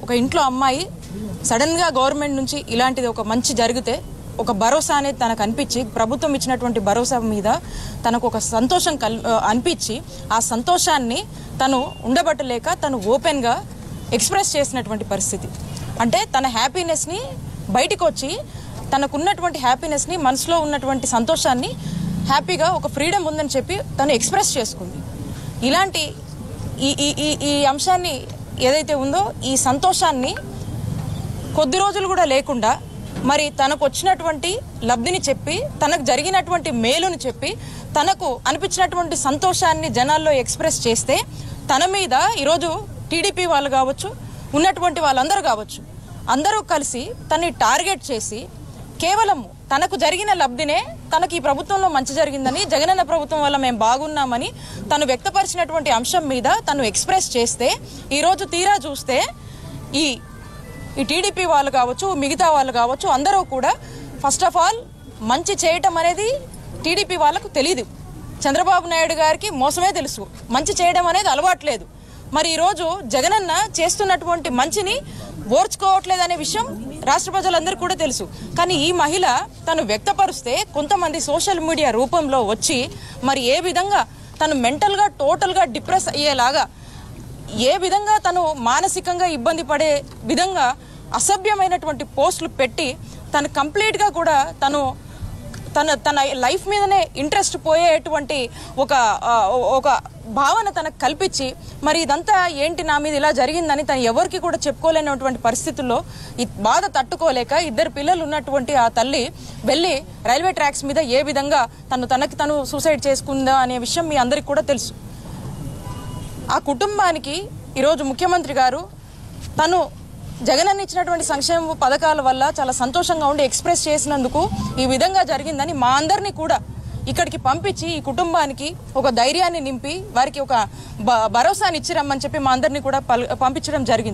ఒక ఇంట్లో అమ్మాయి సడన్గా గవర్నమెంట్ నుంచి ఇలాంటిది ఒక మంచి జరిగితే ఒక భరోసా అనేది తనకు అనిపించి ప్రభుత్వం ఇచ్చినటువంటి భరోసా మీద తనకు ఒక సంతోషం అనిపించి ఆ సంతోషాన్ని తను ఉండబట్టలేక తను ఓపెన్గా ఎక్స్ప్రెస్ చేసినటువంటి పరిస్థితి. అంటే తన హ్యాపీనెస్ని బయటికి వచ్చి తనకున్నటువంటి హ్యాపీనెస్ని మనసులో ఉన్నటువంటి సంతోషాన్ని హ్యాపీగా ఒక ఫ్రీడమ్ ఉందని చెప్పి తను ఎక్స్ప్రెస్ చేసుకుంది. ఇలాంటి ఈ అంశాన్ని ఏదైతే ఉందో ఈ సంతోషాన్ని కొద్ది రోజులు కూడా లేకుండా మరి తనకు వచ్చినటువంటి లబ్ధిని చెప్పి తనకు జరిగినటువంటి మేలుని చెప్పి తనకు అనిపించినటువంటి సంతోషాన్ని జనాల్లో ఎక్స్ప్రెస్ చేస్తే తన మీద ఈరోజు టీడీపీ వాళ్ళు కావచ్చు ఉన్నటువంటి వాళ్ళందరూ కావచ్చు అందరూ కలిసి తనని టార్గెట్ చేసి కేవలం తనకు జరిగిన లబ్ధినే తనకు ఈ ప్రభుత్వంలో మంచి జరిగిందని జగనన్న ప్రభుత్వం వల్ల మేము బాగున్నామని తను వ్యక్తపరిచినటువంటి అంశం మీద తను ఎక్స్ప్రెస్ చేస్తే ఈరోజు తీరా చూస్తే ఈ టీడీపీ వాళ్ళు కావచ్చు మిగతా వాళ్ళు కావచ్చు అందరూ కూడా ఫస్ట్ ఆఫ్ ఆల్ మంచి చేయటం అనేది టీడీపీ వాళ్ళకు తెలియదు. చంద్రబాబు నాయుడు గారికి మోసమే తెలుసు, మంచి చేయడం అనేది అలవాట్లేదు. మరి ఈరోజు జగనన్న చేస్తున్నటువంటి మంచిని ఓర్చుకోవట్లేదనే విషయం రాష్ట్ర ప్రజలందరూ కూడా తెలుసు. కానీ ఈ మహిళ తను వ్యక్తపరిస్తే కొంతమంది సోషల్ మీడియా రూపంలో వచ్చి మరి ఏ విధంగా తను మెంటల్గా టోటల్గా డిప్రెస్ అయ్యేలాగా ఏ విధంగా తను మానసికంగా ఇబ్బంది పడే విధంగా అసభ్యమైనటువంటి పోస్టులు పెట్టి తను కంప్లీట్గా కూడా తన లైఫ్ మీదనే ఇంట్రెస్ట్ పోయేటువంటి ఒక భావన తనకు కల్పించి మరి ఇదంతా ఏంటి నా మీద ఇలా జరిగిందని తను ఎవరికి కూడా చెప్పుకోలేనటువంటి పరిస్థితుల్లో ఈ బాధ తట్టుకోలేక ఇద్దరు పిల్లలు ఉన్నటువంటి ఆ తల్లి వెళ్ళి రైల్వే ట్రాక్స్ మీద ఏ విధంగా తను సూసైడ్ చేసుకుందా అనే విషయం మీ అందరికి కూడా తెలుసు. ఆ కుటుంబానికి ఈరోజు ముఖ్యమంత్రి గారు తను జగనన్న ఇచ్చినటువంటి సంక్షేమ పథకాల వల్ల చాలా సంతోషంగా ఉండి ఎక్స్ప్రెస్ చేసినందుకు ఈ విధంగా జరిగిందని మా అందరినీ కూడా ఇక్కడికి పంపించి ఈ కుటుంబానికి ఒక ధైర్యాన్ని నింపి వారికి ఒక భరోసాని ఇచ్చిరమ్మని చెప్పి మా అందరినీ కూడా పంపించడం జరిగింది.